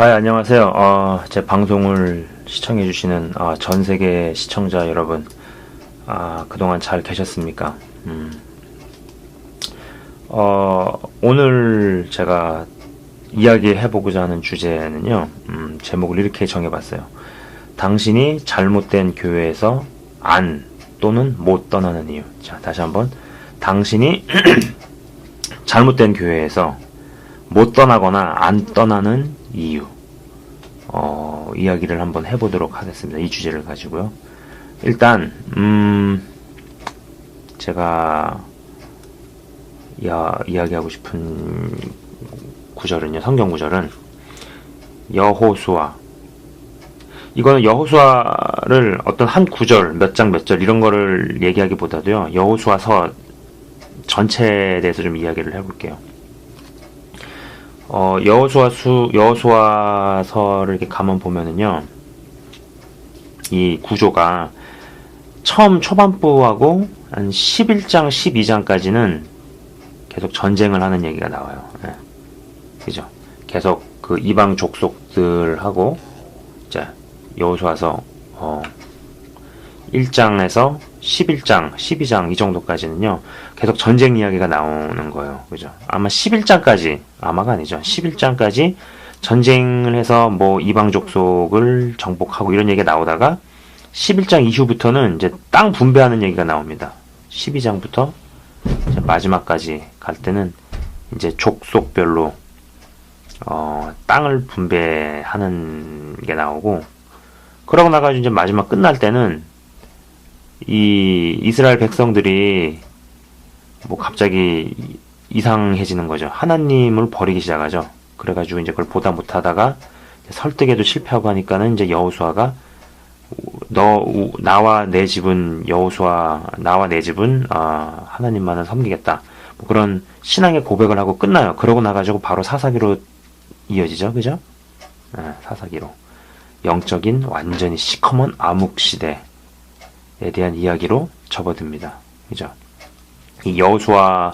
안녕하세요. 제 방송을 시청해주시는 전 세계 시청자 여러분, 그동안 잘 계셨습니까? 오늘 제가 이야기해보고자 하는 주제는요, 제목을 이렇게 정해봤어요. 당신이 잘못된 교회에서 안 또는 못 떠나는 이유. 자, 다시 한번. 당신이 잘못된 교회에서 못 떠나거나 안 떠나는 이유. 이야기를 한번 해보도록 하겠습니다. 이 주제를 가지고요. 일단, 제가, 이야기하고 싶은 구절은요, 성경 구절은, 여호수아. 이거는 여호수아를 어떤 한 구절, 몇 장, 몇 절, 이런 거를 얘기하기보다도요, 여호수아서 전체에 대해서 좀 이야기를 해볼게요. 여호수아서를 이렇게 가만 보면은요, 이 구조가 처음 초반부하고 한 11장, 12장까지는 계속 전쟁을 하는 얘기가 나와요. 예. 그죠? 계속 그 이방 족속들하고, 자, 여호수아서, 1장에서 11장, 12장 이 정도까지는요, 계속 전쟁 이야기가 나오는 거예요. 그죠? 아마 11장까지, 아마가 아니죠. 11장까지 전쟁을 해서 뭐 이방 족속을 정복하고 이런 얘기가 나오다가 11장 이후부터는 이제 땅 분배하는 얘기가 나옵니다. 12장부터 마지막까지 갈 때는 이제 족속별로 땅을 분배하는 게 나오고, 그러고 나가지고 이제 마지막 끝날 때는 이 이스라엘 백성들이 뭐 갑자기 이상해지는 거죠. 하나님을 버리기 시작하죠. 그래가지고 이제 그걸 보다 못하다가 설득에도 실패하고 하니까는 이제 여호수아가 나와 내 집은 하나님만을 섬기겠다. 뭐 그런 신앙의 고백을 하고 끝나요. 그러고 나가지고 바로 사사기로 이어지죠. 그죠? 사사기로. 영적인 완전히 시커먼 암흑 시대에 대한 이야기로 접어듭니다. 그죠? 이 여호수아서를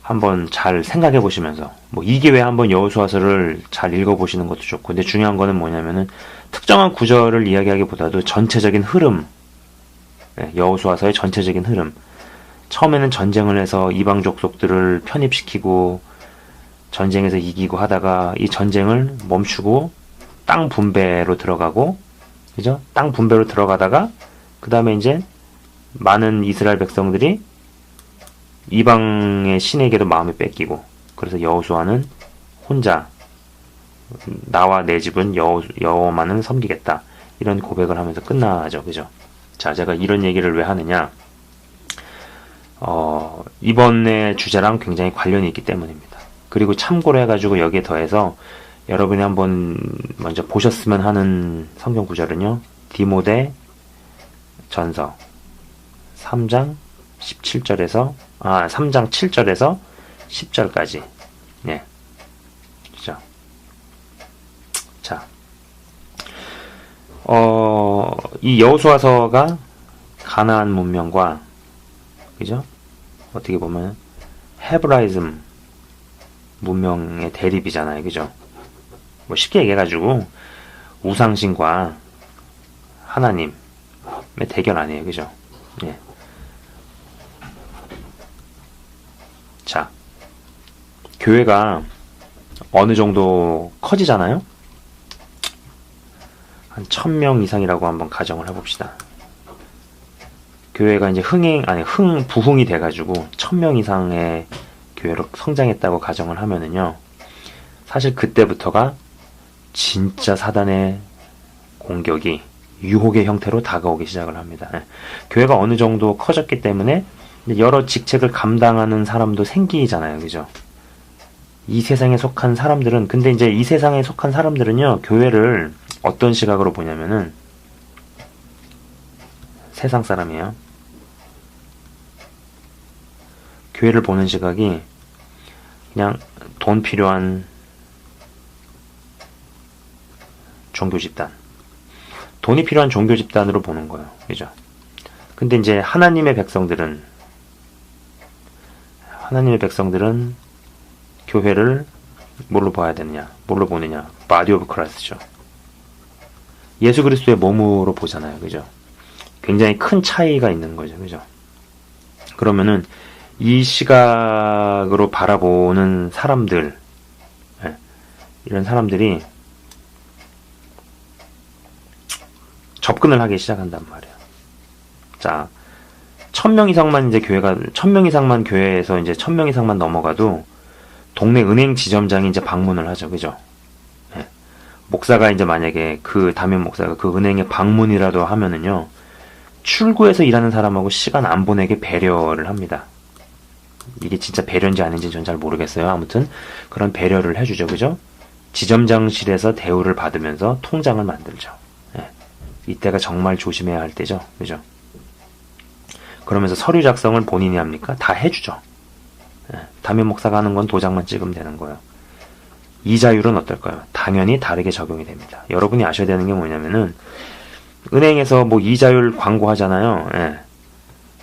한번 잘 생각해 보시면서, 뭐 이게 왜 한번 여호수아서를 잘 읽어 보시는 것도 좋고, 근데 중요한 거는 뭐냐면은 특정한 구절을 이야기하기보다도 전체적인 흐름, 여호수아서의 전체적인 흐름. 처음에는 전쟁을 해서 이방 족속들을 편입시키고 전쟁에서 이기고 하다가 이 전쟁을 멈추고 땅 분배로 들어가고, 그죠? 땅 분배로 들어가다가 그 다음에 이제 많은 이스라엘 백성들이 이방의 신에게도 마음이 뺏기고, 그래서 여호수아는 혼자 나와 내 집은 여호와만을 섬기겠다, 이런 고백을 하면서 끝나죠. 그죠? 자, 제가 이런 얘기를 왜 하느냐, 이번의 주제랑 굉장히 관련이 있기 때문입니다. 그리고 참고로 해가지고 여기에 더해서 여러분이 한번 먼저 보셨으면 하는 성경 구절은요, 디모데 전서 3장 17절에서 3장 7절에서 10절까지. 예. 그죠? 자. 이 여호수아서가 가나안 문명과, 그죠? 어떻게 보면 헤브라이즘 문명의 대립이잖아요. 그죠? 뭐 쉽게 얘기해가지고 우상신과 하나님의 대결 아니에요. 그죠? 예. 자, 교회가 어느 정도 커지잖아요? 한 1000명 이상이라고 한번 가정을 해봅시다. 교회가 이제 부흥이 돼가지고 1000명 이상의 교회로 성장했다고 가정을 하면은요, 사실 그때부터가 진짜 사단의 공격이 유혹의 형태로 다가오기 시작을 합니다. 교회가 어느 정도 커졌기 때문에 여러 직책을 감당하는 사람도 생기잖아요. 그죠? 이 세상에 속한 사람들은, 근데 이제 이 세상에 속한 사람들은요, 교회를 어떤 시각으로 보냐면은 세상 사람이에요. 교회를 보는 시각이 그냥 돈 필요한 종교 집단, 돈이 필요한 종교 집단으로 보는 거예요. 그죠? 근데 이제 하나님의 백성들은 교회를 뭘로 봐야 되느냐? 뭘로 보느냐? 바디 오브 크라이스트죠. 예수 그리스도의 몸으로 보잖아요. 그죠? 굉장히 큰 차이가 있는 거죠. 그죠? 그러면은 이 시각으로 바라보는 사람들, 이런 사람들이 접근을 하기 시작한단 말이에요. 자, 1000명 이상만 이제 교회가 1000명 이상만 교회에서 이제 1000명 이상만 넘어가도 동네 은행 지점장이 이제 방문을 하죠. 그죠? 목사가 이제 만약에 그 담임 목사가 그 은행에 방문이라도 하면은요. 출구에서 일하는 사람하고 시간 안 보내게 배려를 합니다. 이게 진짜 배려인지 아닌지 전 잘 모르겠어요. 아무튼 그런 배려를 해주죠. 그죠? 지점장실에서 대우를 받으면서 통장을 만들죠. 이때가 정말 조심해야 할 때죠. 그죠? 그러면서 서류 작성을 본인이 합니까? 다 해주죠. 담임 목사가 하는 건 도장만 찍으면 되는 거예요. 이자율은 어떨까요? 당연히 다르게 적용이 됩니다. 여러분이 아셔야 되는 게 뭐냐면은 은행에서 뭐 이자율 광고하잖아요.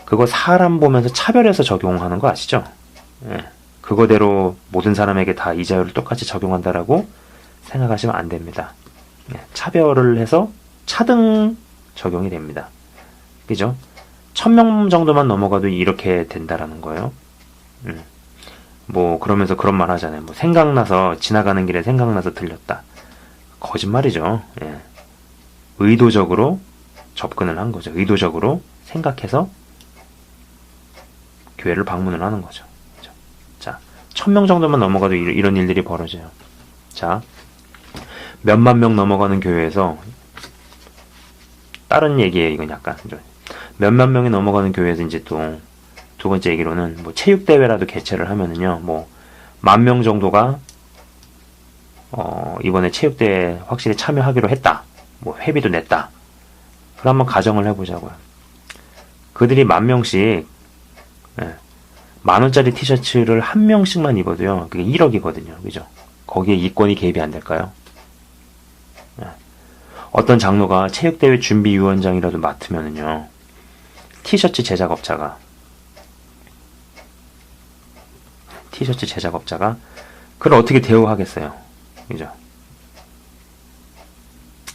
그거 사람 보면서 차별해서 적용하는 거 아시죠? 그거대로 모든 사람에게 다 이자율을 똑같이 적용한다라고 생각하시면 안 됩니다. 차별을 해서 차등 적용이 됩니다. 그죠? 1000명 정도만 넘어가도 이렇게 된다라는 거예요. 뭐 그러면서 그런 말 하잖아요. 뭐 생각나서 지나가는 길에 생각나서 들렸다. 거짓말이죠. 의도적으로 접근을 한 거죠. 의도적으로 생각해서 교회를 방문을 하는 거죠. 그죠? 자, 1000명 정도만 넘어가도 이런 일들이 벌어져요. 자, 몇만 명 넘어가는 교회에서 다른 얘기예요. 이건 약간 몇만 명이 넘어가는 교회에서 이제 또 두 번째 얘기로는 뭐 체육대회라도 개최를 하면은요, 뭐 10,000명 정도가 이번에 체육대회에 확실히 참여하기로 했다. 뭐 회비도 냈다. 그럼 한번 가정을 해보자고요. 그들이 10,000명씩 10,000원짜리 티셔츠를 한 명씩만 입어도요, 그게 1억이거든요. 그죠? 거기에 이권이 개입이 안 될까요? 어떤 장로가 체육대회 준비위원장이라도 맡으면은요, 티셔츠 제작업자가 그걸 어떻게 대우하겠어요? 그죠?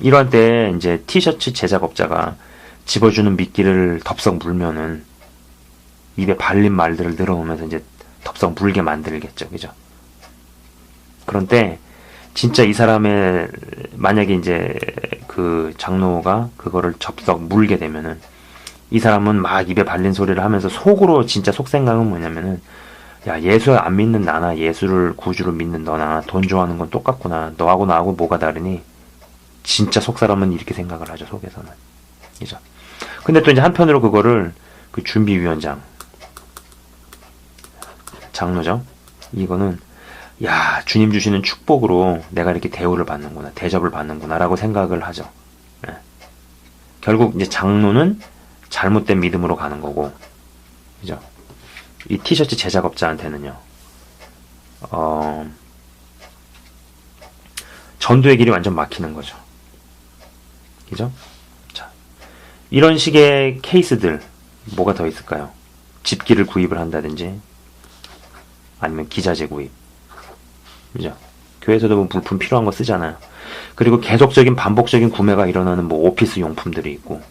이러한 때 이제 티셔츠 제작업자가 집어주는 미끼를 덥석 물면은 입에 발린 말들을 늘어오면서 이제 덥석 물게 만들겠죠. 그죠? 그런데 진짜 이 사람의 만약에 이제 그 장로가 그거를 접석 물게 되면은 이 사람은 막 입에 발린 소리를 하면서 속으로 진짜 속생각은 뭐냐면은, 야, 예수 안 믿는 나나 예수를 구주로 믿는 너나 돈 좋아하는 건 똑같구나. 너하고 나하고 뭐가 다르니? 진짜 속사람은 이렇게 생각을 하죠. 속에서는. 그죠? 근데 또 이제 한편으로 그거를 그 준비위원장 장로죠. 이거는 야, 주님 주시는 축복으로 내가 이렇게 대우를 받는구나, 대접을 받는구나 라고 생각을 하죠. 결국 이제 장로는 잘못된 믿음으로 가는 거고, 그죠? 이 티셔츠 제작업자한테는요, 전도의 길이 완전 막히는 거죠. 그죠? 자, 이런 식의 케이스들, 뭐가 더 있을까요? 집기를 구입을 한다든지, 아니면 기자재 구입. 그죠? 교회에서도 뭐 물품 필요한 거 쓰잖아요. 그리고 계속적인 반복적인 구매가 일어나는 뭐 오피스 용품들이 있고,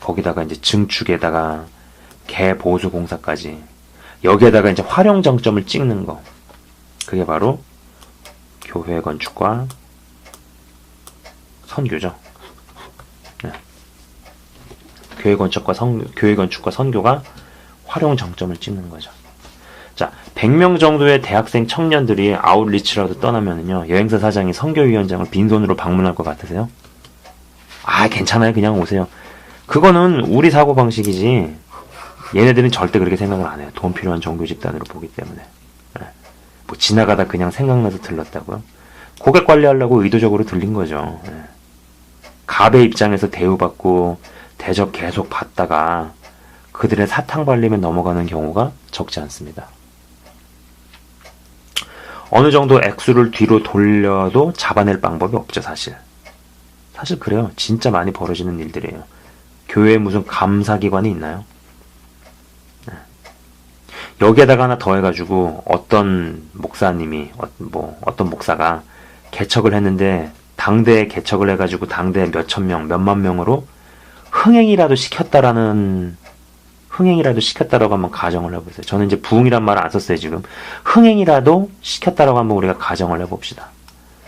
거기다가 이제 증축에다가 개 보수 공사까지, 여기에다가 이제 활용 정점을 찍는 거. 그게 바로 교회 건축과 선교죠. 네. 교회 건축과 선교가 활용 정점을 찍는 거죠. 자, 100명 정도의 대학생 청년들이 아웃리치라도 떠나면은요, 여행사 사장이 선교위원장을 빈손으로 방문할 것 같으세요? 아, 괜찮아요. 그냥 오세요. 그거는 우리 사고방식이지, 얘네들은 절대 그렇게 생각을 안 해요. 돈 필요한 종교 집단으로 보기 때문에. 뭐 지나가다 그냥 생각나서 들렀다고요? 고객 관리하려고 의도적으로 들린 거죠. 갑의 입장에서 대우받고 대접 계속 받다가 그들의 사탕 발림에 넘어가는 경우가 적지 않습니다. 어느 정도 액수를 뒤로 돌려도 잡아낼 방법이 없죠, 사실. 사실 그래요. 진짜 많이 벌어지는 일들이에요. 교회에 무슨 감사기관이 있나요? 여기에다가 하나 더 해가지고 어떤 목사님이 어떤 목사가 개척을 했는데 당대에 개척을 해가지고 당대에 몇천 명, 몇만 명으로 흥행이라도 시켰다라고 한번 가정을 해보세요. 저는 이제 부흥이란 말을 안 썼어요, 지금. 흥행이라도 시켰다라고 한번 우리가 가정을 해봅시다.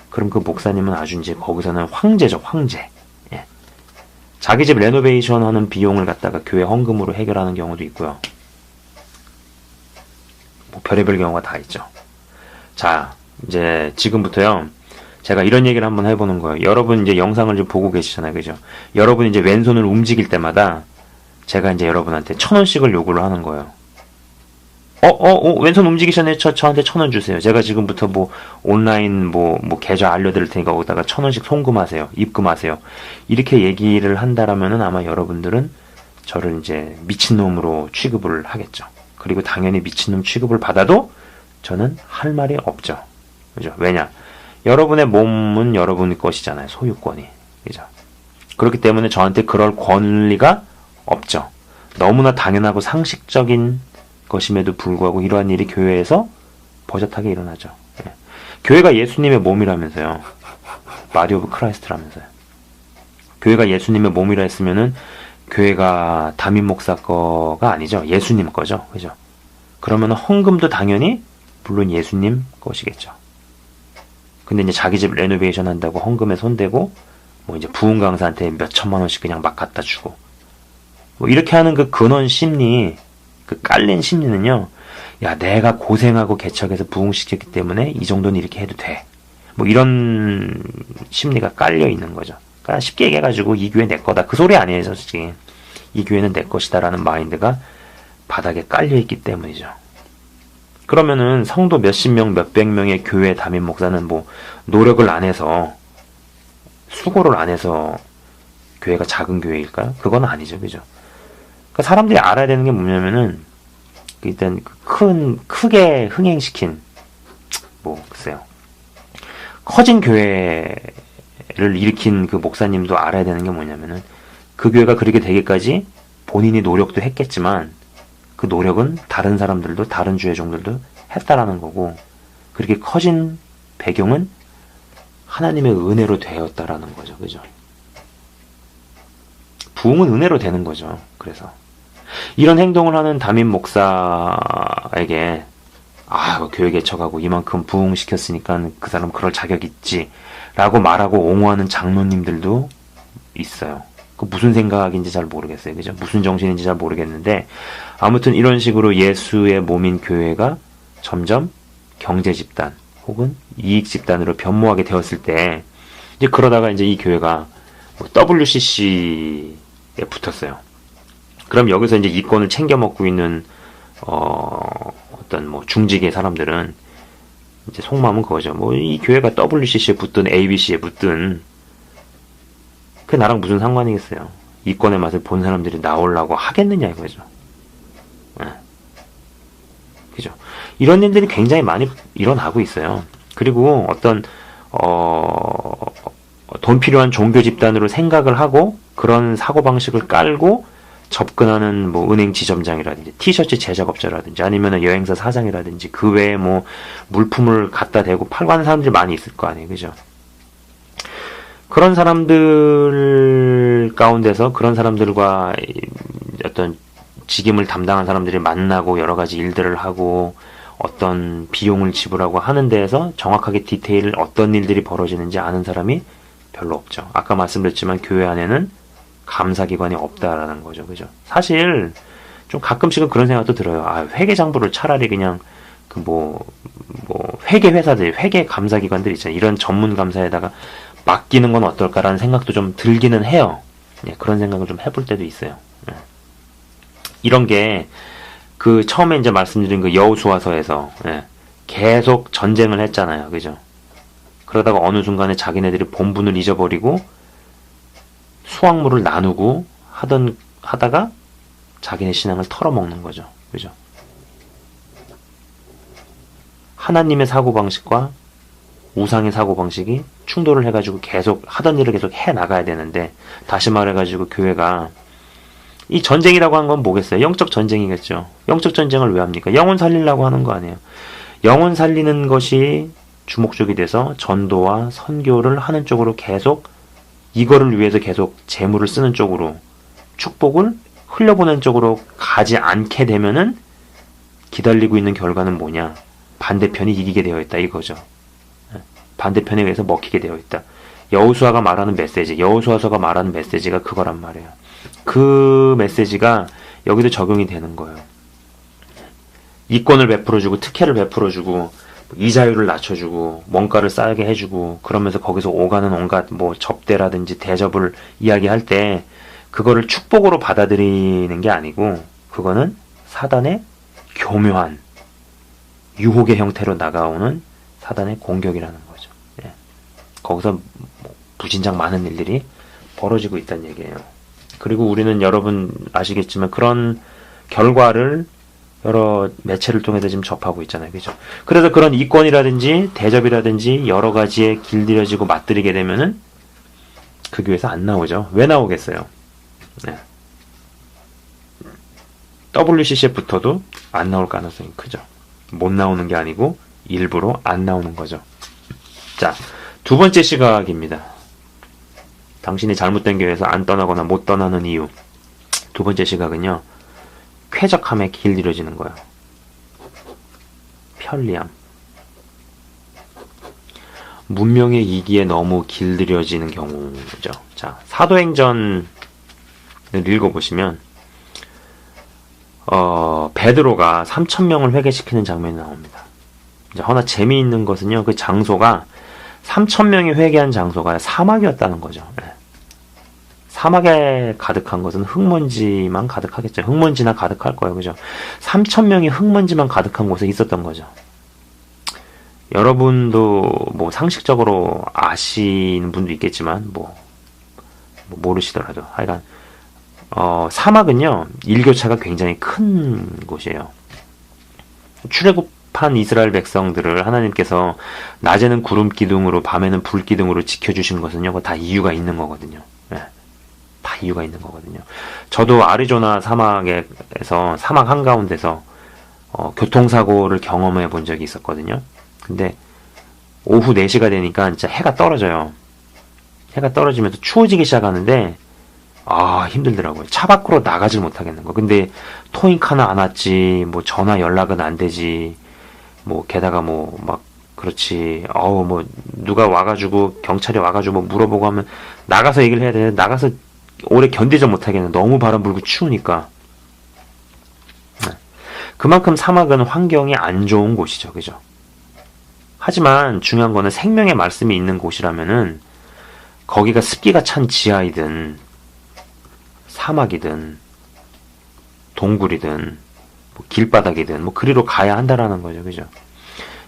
그럼 그 목사님은 아주 이제 거기서는 황제죠, 황제. 예. 자기 집 레노베이션 하는 비용을 갖다가 교회 헌금으로 해결하는 경우도 있고요. 뭐 별의별 경우가 다 있죠. 자, 이제 지금부터요. 제가 이런 얘기를 한번 해보는 거예요. 여러분 이제 영상을 좀 보고 계시잖아요. 그죠? 여러분 이제 왼손을 움직일 때마다 제가 이제 여러분한테 1,000원씩을 요구를 하는 거예요. 왼손 움직이셨네. 저한테 1,000원 주세요. 제가 지금부터 뭐 온라인 계좌 알려드릴 테니까 거기다가 1,000원씩 송금하세요. 입금하세요. 이렇게 얘기를 한다라면은 아마 여러분들은 저를 이제 미친놈으로 취급을 하겠죠. 그리고 당연히 미친놈 취급을 받아도 저는 할 말이 없죠. 그죠? 왜냐? 여러분의 몸은 여러분 것이잖아요. 소유권이. 그죠? 그렇기 때문에 저한테 그럴 권리가 없죠. 너무나 당연하고 상식적인 것임에도 불구하고 이러한 일이 교회에서 버젓하게 일어나죠. 예. 교회가 예수님의 몸이라면서요. 바디 오브 크라이스트라면서요. 교회가 예수님의 몸이라 했으면은 교회가 담임 목사 거가 아니죠. 예수님 거죠. 그죠? 그러면 헌금도 당연히 물론 예수님 것이겠죠. 근데 이제 자기 집 레노베이션 한다고 헌금에 손대고 뭐 이제 부흥 강사한테 몇 천만 원씩 그냥 막 갖다 주고 뭐 이렇게 하는 그 근원 심리, 그 깔린 심리는요. 야, 내가 고생하고 개척해서 부흥시켰기 때문에 이 정도는 이렇게 해도 돼. 뭐 이런 심리가 깔려 있는 거죠. 그러니까 쉽게 얘기해가지고 이 교회 내 거다. 그 소리 아니에요, 솔직히. 이 교회는 내 것이다라는 마인드가 바닥에 깔려 있기 때문이죠. 그러면은 성도 몇십 명, 몇백 명의 교회 담임 목사는 뭐 노력을 안 해서 수고를 안 해서 교회가 작은 교회일까요? 그건 아니죠, 그죠? 그러니까 사람들이 알아야 되는 게 뭐냐면은 일단 크게 흥행시킨 글쎄요, 커진 교회를 일으킨 그 목사님도 알아야 되는 게 뭐냐면은 그 교회가 그렇게 되기까지 본인이 노력도 했겠지만 그 노력은 다른 사람들도 다른 주의 종들도 했다라는 거고 그렇게 커진 배경은 하나님의 은혜로 되었다라는 거죠. 그죠? 부흥은 은혜로 되는 거죠. 그래서 이런 행동을 하는 담임 목사에게 교회 개척하고 이만큼 부흥시켰으니까 그 사람 그럴 자격 있지 라고 말하고 옹호하는 장로님들도 있어요. 그 무슨 생각인지 잘 모르겠어요. 그죠? 무슨 정신인지 잘 모르겠는데 아무튼 이런 식으로 예수의 몸인 교회가 점점 경제 집단 혹은 이익 집단으로 변모하게 되었을 때 이제 그러다가 이제 이 교회가 WCC에 붙었어요. 그럼 여기서 이제 이권을 챙겨 먹고 있는 어떤 중직의 사람들은 이제 속마음은 그거죠. 이 교회가 WCC에 붙든 ABC에 붙든 그게 나랑 무슨 상관이겠어요. 이권의 맛을 본 사람들이 나오려고 하겠느냐 이거죠. 네. 그죠? 이런 일들이 굉장히 많이 일어나고 있어요. 그리고 어떤 돈 필요한 종교 집단으로 생각을 하고 그런 사고방식을 깔고 접근하는 은행 지점장이라든지 티셔츠 제작업자라든지 아니면 여행사 사장이라든지 그 외에 물품을 갖다 대고 팔고 하는 사람들이 많이 있을 거 아니에요. 그죠? 그런 사람들 가운데서 그런 사람들과 어떤 직임을 담당한 사람들이 만나고 여러 가지 일들을 하고 어떤 비용을 지불하고 하는 데에서 정확하게 디테일 어떤 일들이 벌어지는지 아는 사람이 별로 없죠. 아까 말씀드렸지만 교회 안에는 감사기관이 없다라는 거죠. 그죠? 사실 좀 가끔씩은 그런 생각도 들어요. 회계장부를 차라리 그냥 회계 회사들, 회계 감사기관들 있잖아요. 이런 전문 감사에다가 맡기는 건 어떨까라는 생각도 좀 들기는 해요. 그런 생각을 좀 해볼 때도 있어요. 이런 게 처음에 이제 말씀드린 그 여호수아서에서 계속 전쟁을 했잖아요. 그죠? 그러다가 어느 순간에 자기네들이 본분을 잊어버리고 수확물을 나누고 하다가 자기네 신앙을 털어먹는 거죠. 그죠? 하나님의 사고방식과 우상의 사고방식이 충돌을 해가지고 계속 하던 일을 계속 해나가야 되는데 다시 말해가지고 교회가 이 전쟁이라고 하는 건 뭐겠어요? 영적 전쟁이겠죠. 영적 전쟁을 왜 합니까? 영혼 살리려고 하는 거 아니에요. 영혼 살리는 것이 주목적이 돼서 전도와 선교를 하는 쪽으로 계속, 이거를 위해서 계속 재물을 쓰는 쪽으로, 축복을 흘려보낸 쪽으로 가지 않게 되면은 기다리고 있는 결과는 뭐냐? 반대편이 이기게 되어 있다, 이거죠. 반대편에 의해서 먹히게 되어 있다. 여호수아가 말하는 메시지, 여호수아서가 말하는 메시지가 그거란 말이에요. 그 메시지가 여기도 적용이 되는 거예요. 이권을 베풀어주고, 특혜를 베풀어주고, 이자율을 낮춰주고, 원가를 싸게 해주고, 그러면서 거기서 오가는 온갖 뭐 접대라든지 대접을 이야기할 때 그거를 축복으로 받아들이는 게 아니고, 그거는 사단의 교묘한 유혹의 형태로 나가오는 사단의 공격이라는 거죠. 예. 거기서 부진장 많은 일들이 벌어지고 있다는 얘기예요. 그리고 우리는 여러분 아시겠지만 그런 결과를 여러 매체를 통해서 지금 접하고 있잖아요. 그죠? 그래서 그런 이권이라든지 대접이라든지 여러 가지에 길들여지고 맞들이게 되면은 그 교회에서 안 나오죠. 왜 나오겠어요? 네. WCC에 붙어도 안 나올 가능성이 크죠. 못 나오는 게 아니고 일부러 안 나오는 거죠. 자, 두 번째 시각입니다. 당신이 잘못된 교회에서 안 떠나거나 못 떠나는 이유. 두 번째 시각은요, 쾌적함에 길들여지는 거예요. 편리함. 문명의 이기에 너무 길들여지는 경우죠. 자, 사도행전을 읽어보시면 베드로가 3,000명을 회개시키는 장면이 나옵니다. 이제 허나 재미있는 것은요, 그 장소가 3,000명이 회개한 장소가 사막이었다는 거죠. 네. 사막에 가득한 것은 흙먼지만 가득하겠죠. 흙먼지나 가득할 거예요. 그죠? 3,000명이 흙먼지만 가득한 곳에 있었던 거죠. 여러분도 뭐 상식적으로 아시는 분도 있겠지만, 뭐 모르시더라도. 하여간, 사막은요, 일교차가 굉장히 큰 곳이에요. 출애굽한 이스라엘 백성들을 하나님께서 낮에는 구름 기둥으로, 밤에는 불 기둥으로 지켜주신 것은요, 그거 다 이유가 있는 거거든요. 네. 다 이유가 있는 거거든요. 저도 아리조나 사막에서, 사막 한가운데서, 교통사고를 경험해 본 적이 있었거든요. 근데, 오후 4시가 되니까 진짜 해가 떨어져요. 해가 떨어지면서 추워지기 시작하는데, 힘들더라고요. 차 밖으로 나가질 못하겠는 거. 근데, 토잉 하나 안 왔지, 뭐, 전화 연락은 안 되지, 뭐, 게다가 뭐, 막, 그렇지, 뭐, 누가 와가지고, 경찰이 와가지고 뭐 물어보고 하면, 나가서 얘기를 해야 되는데, 나가서 오래 견디지 못하겠네. 너무 바람 불고 추우니까. 그만큼 사막은 환경이 안 좋은 곳이죠. 그죠? 하지만 중요한 거는 생명의 말씀이 있는 곳이라면은 거기가 습기가 찬 지하이든 사막이든 동굴이든 뭐 길바닥이든 뭐 그리로 가야 한다라는 거죠. 그죠?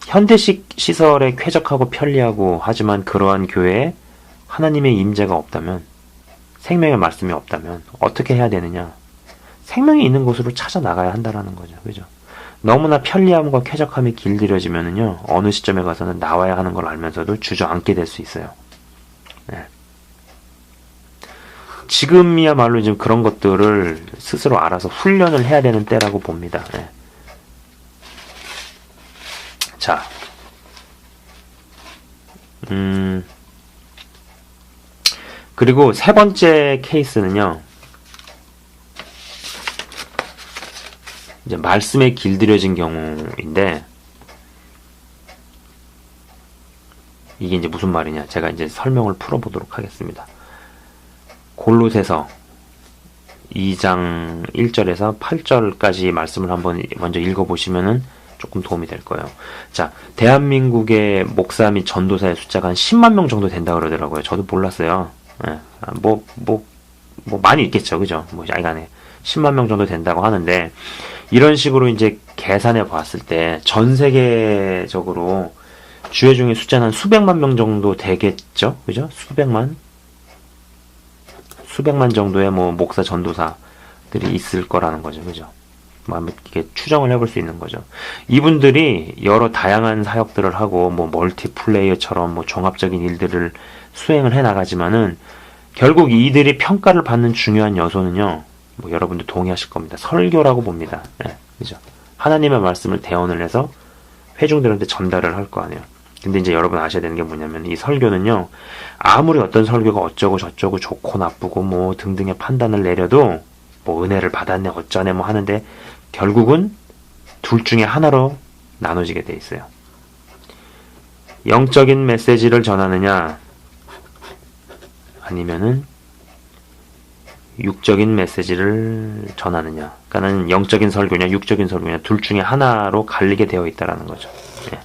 현대식 시설에 쾌적하고 편리하고 하지만 그러한 교회에 하나님의 임재가 없다면, 생명의 말씀이 없다면 어떻게 해야 되느냐? 생명이 있는 곳으로 찾아 나가야 한다라는 거죠. 그죠? 너무나 편리함과 쾌적함이 길들여지면은요, 어느 시점에 가서는 나와야 하는 걸 알면서도 주저앉게 될 수 있어요. 네. 지금이야말로 지금 그런 것들을 스스로 알아서 훈련을 해야 되는 때라고 봅니다. 네. 자, 그리고 세 번째 케이스는요, 이제 말씀에 길들여진 경우인데, 이게 이제 무슨 말이냐, 제가 이제 설명을 풀어보도록 하겠습니다. 골로새서 2장 1절에서 8절까지 말씀을 한번 먼저 읽어보시면은 조금 도움이 될 거예요. 자, 대한민국의 목사 및 전도사의 숫자가 한 10만 명 정도 된다 그러더라고요. 저도 몰랐어요. 예, 많이 있겠죠. 그죠? 아이간에 10만 명 정도 된다고 하는데, 이런 식으로 이제 계산해 봤을 때 전 세계적으로 주회 중에 숫자는 한 수백만 명 정도 되겠죠? 그죠? 수백만 정도의 뭐 목사 전도사들이 있을 거라는 거죠. 그죠? 이렇게 추정을 해볼 수 있는 거죠. 이분들이 여러 다양한 사역들을 하고 뭐 멀티플레이어처럼 뭐 종합적인 일들을 수행을 해 나가지만은 결국 이들이 평가를 받는 중요한 요소는요, 뭐 여러분도 동의하실 겁니다. 설교라고 봅니다. 예, 그죠? 하나님의 말씀을 대언을 해서 회중들한테 전달을 할 거 아니에요. 근데 이제 여러분 아셔야 되는 게 뭐냐면 이 설교는요, 아무리 어떤 설교가 어쩌고 저쩌고 좋고 나쁘고 뭐 등등의 판단을 내려도 뭐 은혜를 받았네 어쩌네 뭐 하는데 결국은 둘 중에 하나로 나눠지게 돼 있어요. 영적인 메시지를 전하느냐 아니면은 육적인 메시지를 전하느냐. 그러니까는 영적인 설교냐 육적인 설교냐 둘 중에 하나로 갈리게 되어 있다라는 거죠. 예.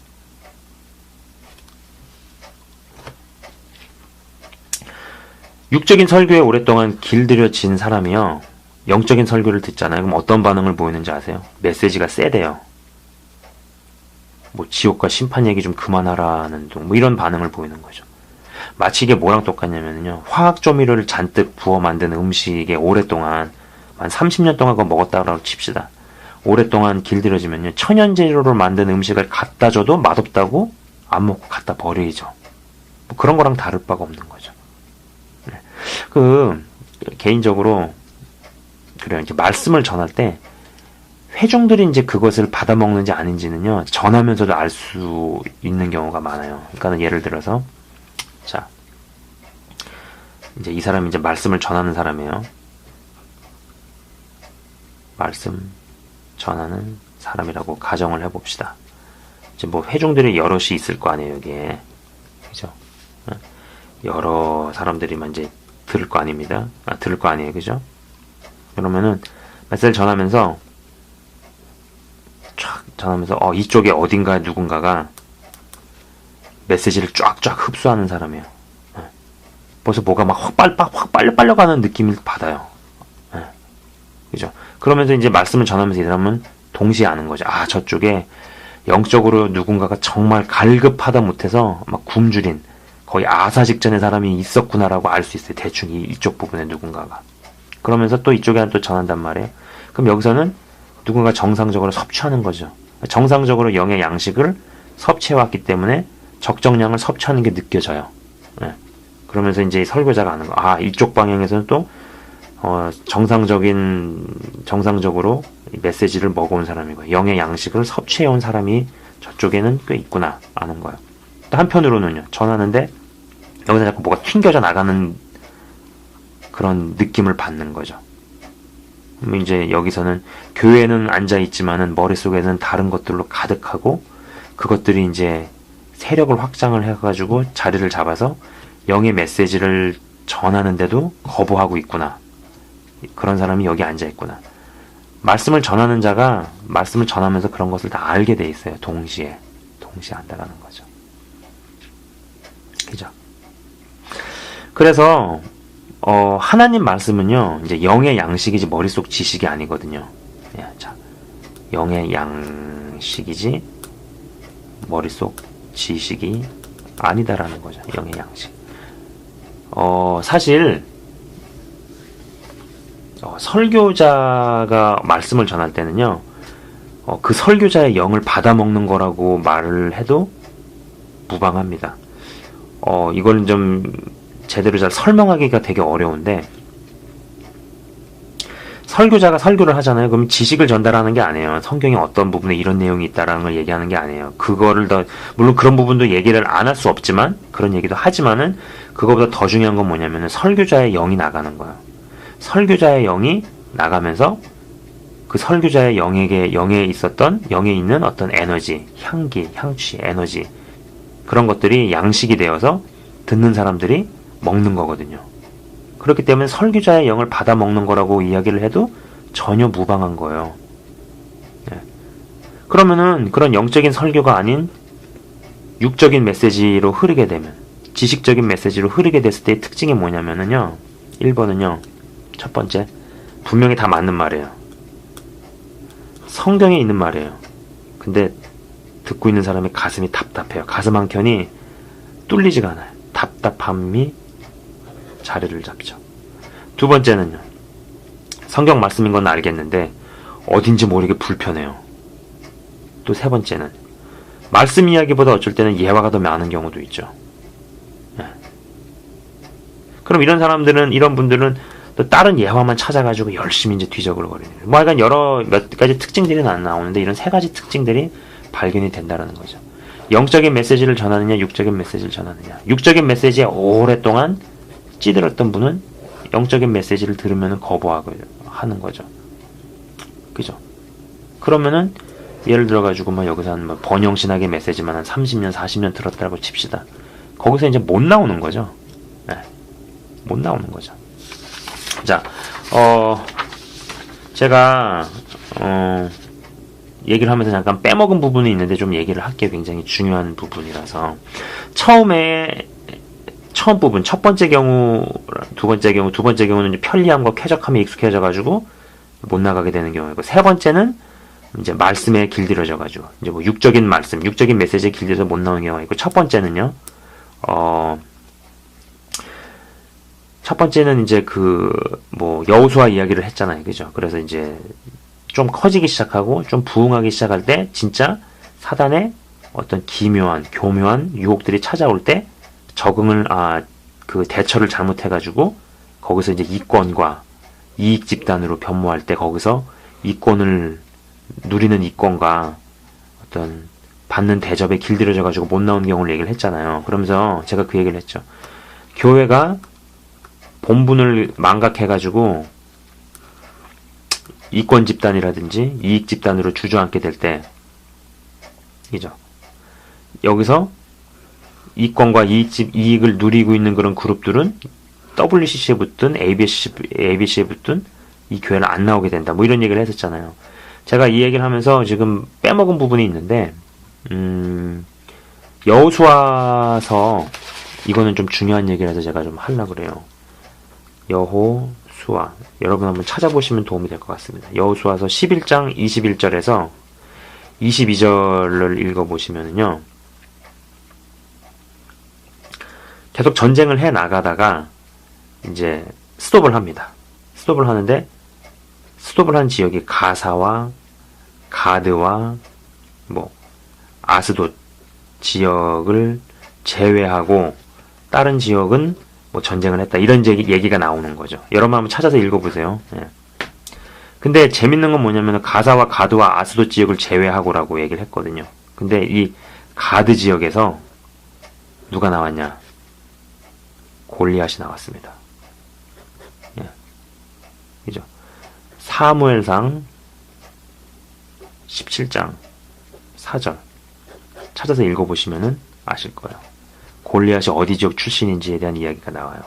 육적인 설교에 오랫동안 길들여진 사람이요, 영적인 설교를 듣잖아요. 그럼 어떤 반응을 보이는지 아세요? 메시지가 세대요. 뭐 지옥과 심판 얘기 좀 그만하라는 둥, 뭐 이런 반응을 보이는 거죠. 마치 이게 뭐랑 똑같냐면요, 화학 조미료를 잔뜩 부어 만든 음식에 오랫동안 한 30년 동안 그거 먹었다고 칩시다. 오랫동안 길들여지면요, 천연 재료로 만든 음식을 갖다 줘도 맛없다고 안 먹고 갖다 버리죠. 뭐 그런 거랑 다를 바가 없는 거죠. 네. 개인적으로 그래요. 이제 말씀을 전할 때 회중들이 이제 그것을 받아 먹는지 아닌지는요, 전하면서도 알 수 있는 경우가 많아요. 그러니까 예를 들어서, 자, 이제 이 사람이 이제 말씀을 전하는 사람이에요. 말씀 전하는 사람이라고 가정을 해봅시다. 이제 뭐 회중들이 여럿이 있을 거 아니에요, 여기에. 그죠? 여러 사람들이만 이제 들을 거 아닙니다. 들을 거 아니에요, 그죠? 그러면은 메시지를 전하면서 이쪽에 어딘가에 누군가가 메시지를 쫙쫙 흡수하는 사람이에요. 벌써 뭐가 막 확 빨려가는 느낌을 받아요. 그죠? 그러면서 이제 말씀을 전하면서 이 사람은 동시에 아는 거죠. 아, 저쪽에 영적으로 누군가가 정말 갈급하다 못해서 막 굶주린 거의 아사 직전의 사람이 있었구나라고 알 수 있어요. 대충 이쪽 부분에 누군가가. 그러면서 또 이쪽에 또 전한단 말이에요. 그럼 여기서는 누군가 정상적으로 섭취하는 거죠. 정상적으로 영의 양식을 섭취해왔기 때문에 적정량을 섭취하는 게 느껴져요. 네. 그러면서 이제 설교자가 아는 거. 아, 이쪽 방향에서는 또 정상적으로 메시지를 먹어온 사람이고 영의 양식을 섭취해온 사람이 저쪽에는 꽤 있구나 아는 거예요. 또 한편으로는요, 전하는데 여기서 자꾸 뭐가 튕겨져 나가는 그런 느낌을 받는 거죠. 이제 여기서는 교회는 앉아있지만은 머릿속에는 다른 것들로 가득하고 그것들이 이제 세력을 확장을 해가지고 자리를 잡아서 영의 메시지를 전하는데도 거부하고 있구나. 그런 사람이 여기 앉아있구나. 말씀을 전하는 자가 말씀을 전하면서 그런 것을 다 알게 돼 있어요. 동시에 안다라는 거죠. 그죠? 그래서 하나님 말씀은요, 이제 영의 양식이지 머릿속 지식이 아니거든요. 예, 자, 영의 양식이지 머릿속 지식이 아니다라는 거죠. 영의 양식. 사실 설교자가 말씀을 전할 때는요, 그 설교자의 영을 받아먹는 거라고 말을 해도 무방합니다. 이걸 좀 제대로 잘 설명하기가 되게 어려운데, 설교자가 설교를 하잖아요. 그럼 지식을 전달하는 게 아니에요. 성경에 어떤 부분에 이런 내용이 있다라는 걸 얘기하는 게 아니에요. 그거를 물론 그런 부분도 얘기를 안 할 수 없지만, 그런 얘기도 하지만은, 그거보다 더 중요한 건 뭐냐면은 설교자의 영이 나가는 거예요. 설교자의 영이 나가면서 그 설교자의 영에 있는 어떤 에너지, 향기, 향취, 에너지, 그런 것들이 양식이 되어서 듣는 사람들이 먹는 거거든요. 그렇기 때문에 설교자의 영을 받아 먹는 거라고 이야기를 해도 전혀 무방한 거예요. 네. 그러면은 그런 영적인 설교가 아닌 육적인 메시지로 흐르게 되면, 지식적인 메시지로 흐르게 됐을 때의 특징이 뭐냐면은요, 1번은요, 첫 번째, 분명히 다 맞는 말이에요. 성경에 있는 말이에요. 근데 듣고 있는 사람의 가슴이 답답해요. 가슴 한 켠이 뚫리지가 않아요. 답답함이 자리를 잡죠. 두 번째는요, 성경 말씀인 건 알겠는데 어딘지 모르게 불편해요. 또 세 번째는 말씀 이야기보다 어쩔 때는 예화가 더 많은 경우도 있죠. 네. 그럼 이런 분들은 또 다른 예화만 찾아가지고 열심히 이제 뒤적을거리는. 뭐 약간 여러 몇 가지 특징들이 나오는데 이런 세 가지 특징들이 발견이 된다라는 거죠. 영적인 메시지를 전하느냐, 육적인 메시지를 전하느냐. 육적인 메시지에 오랫동안 찌들었던 분은 영적인 메시지를 들으면 거부하고 하는 거죠. 그죠? 그러면은 예를 들어가지고 뭐 여기서 한 뭐 번영신학의 메시지만 한 30년, 40년 들었다고 칩시다. 거기서 이제 못 나오는 거죠. 네. 못 나오는 거죠. 자, 제가 얘기를 하면서 잠깐 빼먹은 부분이 있는데 좀 얘기를 할게요. 굉장히 중요한 부분이라서. 처음 부분, 첫 번째 경우, 두 번째 경우는 이제 편리함과 쾌적함에 익숙해져가지고 못 나가게 되는 경우이고, 세 번째는 이제 말씀에 길들여져가지고, 이제 뭐 육적인 말씀, 육적인 메시지에 길들여서 못 나오는 경우가 있고, 첫 번째는요, 첫 번째는 이제 여호수아 이야기를 했잖아요. 그죠? 그래서 이제 좀 커지기 시작하고 좀 부흥하기 시작할 때 진짜 사단의 어떤 기묘한, 교묘한 유혹들이 찾아올 때 대처를 잘못해가지고 거기서 이제 이권과 이익 집단으로 변모할 때 거기서 이권을 누리는 이권과 어떤 받는 대접에 길들여져가지고 못 나오는 경우를 얘기를 했잖아요. 그러면서 제가 그 얘기를 했죠. 교회가 본분을 망각해가지고 이권 집단이라든지 이익 집단으로 주저앉게 될 때, 이죠. 여기서 이권과 이익을 누리고 있는 그런 그룹들은 WCC에 붙든 ABC에 붙든 이 교회는 안 나오게 된다. 뭐 이런 얘기를 했었잖아요. 제가 이 얘기를 하면서 지금 빼먹은 부분이 있는데, 여호수아서 이거는 좀 중요한 얘기라서 제가 좀 하려고 그래요. 여호수아. 여러분 한번 찾아보시면 도움이 될 것 같습니다. 여호수아서 11장 21절에서 22절을 읽어보시면요. 계속 전쟁을 해 나가다가 이제 스톱을 합니다. 스톱을 하는데 스톱을 한 지역이 가사와 가드와 아스돗 지역을 제외하고 다른 지역은 전쟁을 했다. 이런 얘기가 나오는 거죠. 여러분 한번 찾아서 읽어보세요. 예. 근데 재밌는 건 뭐냐면 가사와 가드와 아스돗 지역을 제외하고라고 얘기를 했거든요. 근데 이 가드 지역에서 누가 나왔냐? 골리앗이 나왔습니다. 예. 그죠? 사무엘상 17장 4절 찾아서 읽어보시면은 아실 거예요. 골리앗이 어디 지역 출신인지에 대한 이야기가 나와요.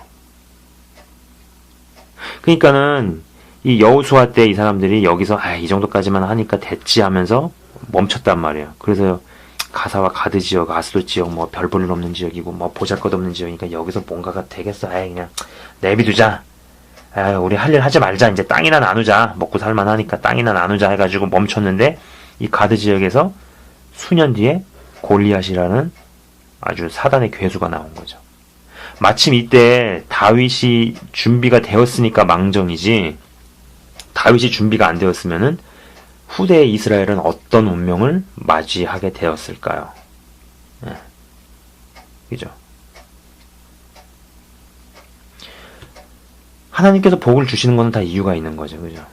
그러니까는 이 여호수아 때 이 사람들이 여기서 이 정도까지만 하니까 됐지 하면서 멈췄단 말이에요. 그래서 가사와 가드 지역, 아스돗 지역, 별 볼 일 없는 지역이고, 보잘것없는 지역이니까 여기서 뭔가가 되겠어. 그냥 내비두자. 우리 할 일 하지 말자. 이제 땅이나 나누자. 먹고 살만하니까 땅이나 나누자 해가지고 멈췄는데 이 가드 지역에서 수년 뒤에 골리앗이라는 아주 사단의 괴수가 나온 거죠. 마침 이때 다윗이 준비가 되었으니까 망정이지, 다윗이 준비가 안 되었으면은 후대의 이스라엘은 어떤 운명을 맞이하게 되었을까요? 네. 그죠? 하나님께서 복을 주시는 건 다 이유가 있는 거죠. 그죠?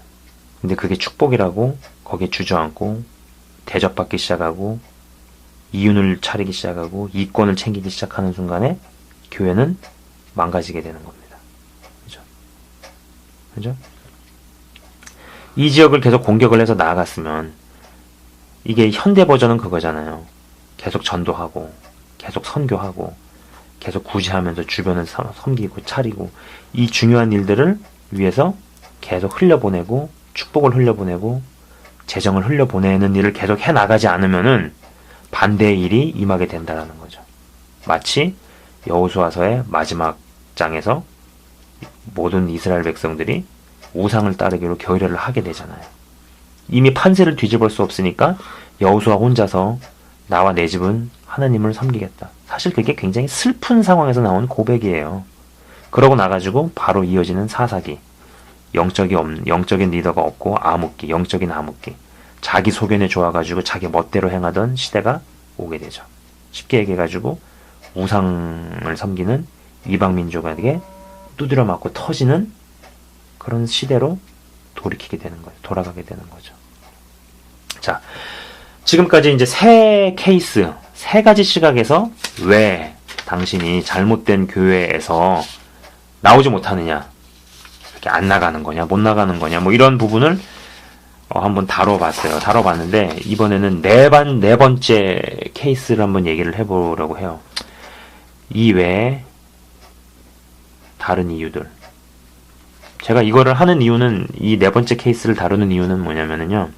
근데 그게 축복이라고 거기에 주저앉고 대접받기 시작하고 이윤을 차리기 시작하고 이권을 챙기기 시작하는 순간에 교회는 망가지게 되는 겁니다. 그죠? 그죠? 이 지역을 계속 공격을 해서 나아갔으면, 이게 현대 버전은 그거잖아요. 계속 전도하고 계속 선교하고 계속 구제하면서 주변을 섬기고 차리고, 이 중요한 일들을 위해서 계속 흘려보내고 축복을 흘려보내고 재정을 흘려보내는 일을 계속 해나가지 않으면은 반대의 일이 임하게 된다는 거죠. 마치 여호수아서의 마지막 장에서 모든 이스라엘 백성들이 우상을 따르기로 결의를 하게 되잖아요. 이미 판세를 뒤집을 수 없으니까 여호수아 혼자서 나와 내 집은 하나님을 섬기겠다. 사실 그게 굉장히 슬픈 상황에서 나온 고백이에요. 그러고 나가지고 바로 이어지는 사사기. 영적인 리더가 없고 암흑기, 영적인 암흑기. 자기 소견에 좋아가지고 자기 멋대로 행하던 시대가 오게 되죠. 쉽게 얘기해가지고 우상을 섬기는 이방민족에게 두드려 맞고 터지는 그런 시대로 돌이키게 되는 거죠. 돌아가게 되는 거죠. 자, 지금까지 이제 세 케이스, 세 가지 시각에서 왜 당신이 잘못된 교회에서 나오지 못하느냐, 이렇게 안 나가는 거냐, 못 나가는 거냐, 뭐 이런 부분을 한번 다뤄봤어요. 다뤄봤는데 이번에는 네 번째 케이스를 한번 얘기를 해보려고 해요. 이 외에 다른 이유들. 제가 이거를 하는 이유는, 이 네 번째 케이스를 다루는 이유는 뭐냐면요.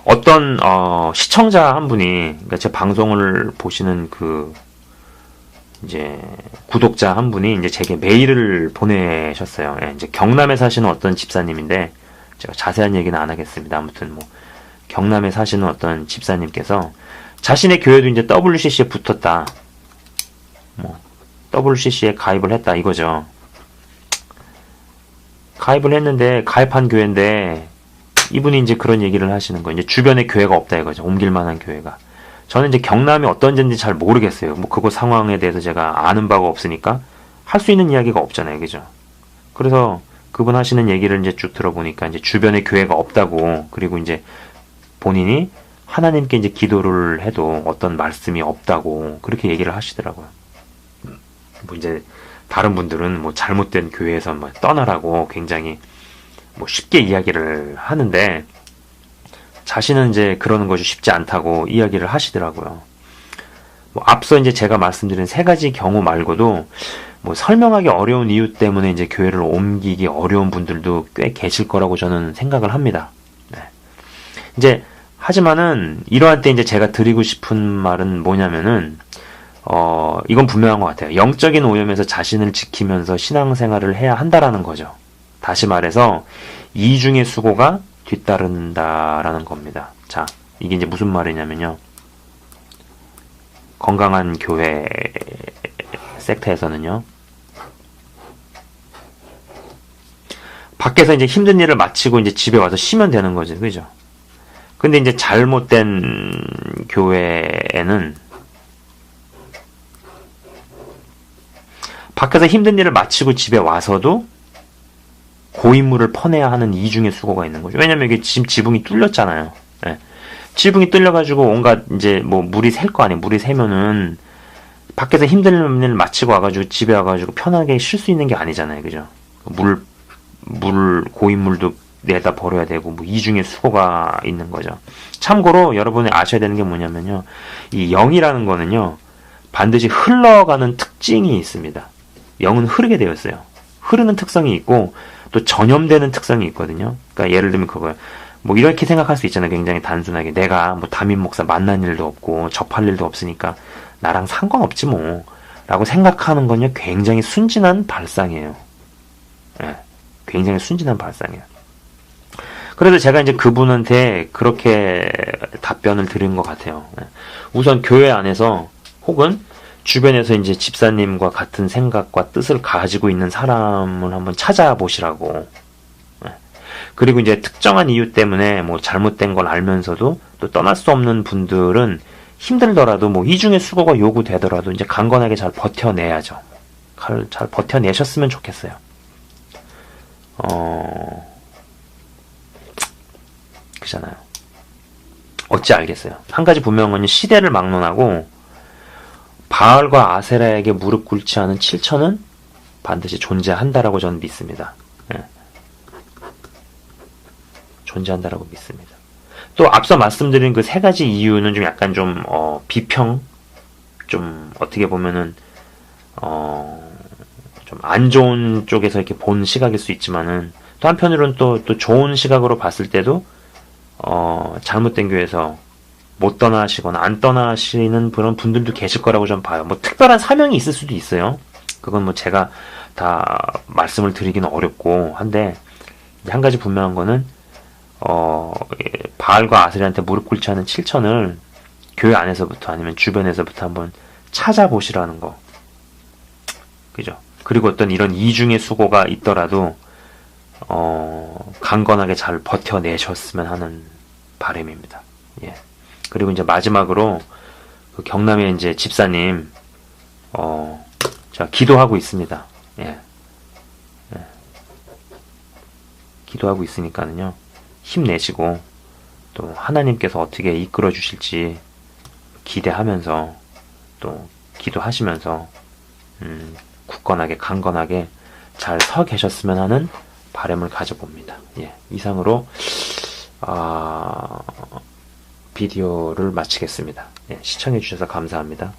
어떤 시청자 한 분이, 그러니까 제 방송을 보시는 이제 구독자 한 분이 이제 제게 메일을 보내셨어요. 예, 이제 경남에 사시는 어떤 집사님인데, 제가 자세한 얘기는 안 하겠습니다. 아무튼 뭐 경남에 사시는 어떤 집사님께서 자신의 교회도 이제 WCC에 붙었다, 뭐 WCC에 가입을 했다 이거죠. 가입을 했는데, 가입한 교회인데 이분이 이제 그런 얘기를 하시는 거예요. 이제 주변에 교회가 없다 이거죠. 옮길 만한 교회가. 저는 이제 경남이 어떤 데인지 잘 모르겠어요. 뭐 그거 상황에 대해서 제가 아는 바가 없으니까 할 수 있는 이야기가 없잖아요. 그죠? 그래서 그분 하시는 얘기를 이제 쭉 들어보니까 이제 주변에 교회가 없다고, 그리고 이제 본인이 하나님께 이제 기도를 해도 어떤 말씀이 없다고 그렇게 얘기를 하시더라고요. 뭐 이제 다른 분들은 뭐 잘못된 교회에서 뭐 떠나라고 굉장히 뭐 쉽게 이야기를 하는데, 자신은 이제 그러는 것이 쉽지 않다고 이야기를 하시더라고요. 뭐 앞서 이제 제가 말씀드린 세 가지 경우 말고도 뭐 설명하기 어려운 이유 때문에 이제 교회를 옮기기 어려운 분들도 꽤 계실 거라고 저는 생각을 합니다. 네. 이제 하지만은 이러한 때 이제 제가 드리고 싶은 말은 뭐냐면은 이건 분명한 것 같아요. 영적인 오염에서 자신을 지키면서 신앙생활을 해야 한다라는 거죠. 다시 말해서 이중의 수고가 뒤따른다라는 겁니다. 자, 이게 이제 무슨 말이냐면요. 건강한 교회 섹터에서는요, 밖에서 이제 힘든 일을 마치고 이제 집에 와서 쉬면 되는 거죠. 그죠? 근데 이제 잘못된 교회에는 밖에서 힘든 일을 마치고 집에 와서도 고인물을 퍼내야 하는 이중의 수고가 있는 거죠. 왜냐면 이게 지금 지붕이 뚫렸잖아요. 예. 지붕이 뚫려가지고 온갖 이제 뭐 물이 셀 거 아니에요. 물이 새면은 밖에서 힘든 일을 마치고 와가지고 집에 와가지고 편하게 쉴 수 있는 게 아니잖아요. 그죠? 고인물도 내다 버려야 되고, 뭐 이중의 수고가 있는 거죠. 참고로 여러분이 아셔야 되는 게 뭐냐면요. 이 영이라는 거는요, 반드시 흘러가는 특징이 있습니다. 영은 흐르게 되어 있어요. 흐르는 특성이 있고, 또 전염되는 특성이 있거든요. 그러니까 예를 들면 그거예요. 뭐 이렇게 생각할 수 있잖아요. 굉장히 단순하게. 내가 뭐 담임 목사 만난 일도 없고, 접할 일도 없으니까 나랑 상관없지 뭐. 라고 생각하는 건요, 굉장히 순진한 발상이에요. 예. 굉장히 순진한 발상이에요. 그래서 제가 이제 그분한테 그렇게 답변을 드린 것 같아요. 우선 교회 안에서 혹은 주변에서 이제 집사님과 같은 생각과 뜻을 가지고 있는 사람을 한번 찾아보시라고. 그리고 이제 특정한 이유 때문에 뭐 잘못된 걸 알면서도 또 떠날 수 없는 분들은 힘들더라도 뭐 이중의 수고가 요구되더라도 이제 강건하게 잘 버텨내야죠. 잘 버텨내셨으면 좋겠어요. 그잖아요. 어찌 알겠어요. 한 가지 분명한 건 시대를 막론하고 바알과 아세라에게 무릎 꿇지 않은 7천은 반드시 존재한다라고 저는 믿습니다. 예. 존재한다라고 믿습니다. 또 앞서 말씀드린 그 세 가지 이유는 좀 약간 좀 비평, 좀 어떻게 보면은 좀 안 좋은 쪽에서 이렇게 본 시각일 수 있지만은, 또 한편으로는 또 좋은 시각으로 봤을 때도 잘못된 교회에서 못 떠나시거나 안 떠나시는 그런 분들도 계실 거라고 좀 봐요. 뭐 특별한 사명이 있을 수도 있어요. 그건 뭐 제가 다 말씀을 드리기는 어렵고 한데, 한 가지 분명한 거는 바알과 아세라한테 무릎 꿇지 않은 7천을 교회 안에서부터 아니면 주변에서부터 한번 찾아보시라는 거. 그죠? 그리고 어떤 이런 이중의 수고가 있더라도 강건하게 잘 버텨내셨으면 하는 바람입니다. 예. 그리고 이제 마지막으로 그 경남의 이제 집사님 제가 기도하고 있습니다. 예. 예. 기도하고 있으니까는요. 힘내시고 또 하나님께서 어떻게 이끌어 주실지 기대하면서 또 기도하시면서 굳건하게 강건하게 잘 서 계셨으면 하는 바람을 가져봅니다. 예, 이상으로 비디오를 마치겠습니다. 예, 시청해 주셔서 감사합니다.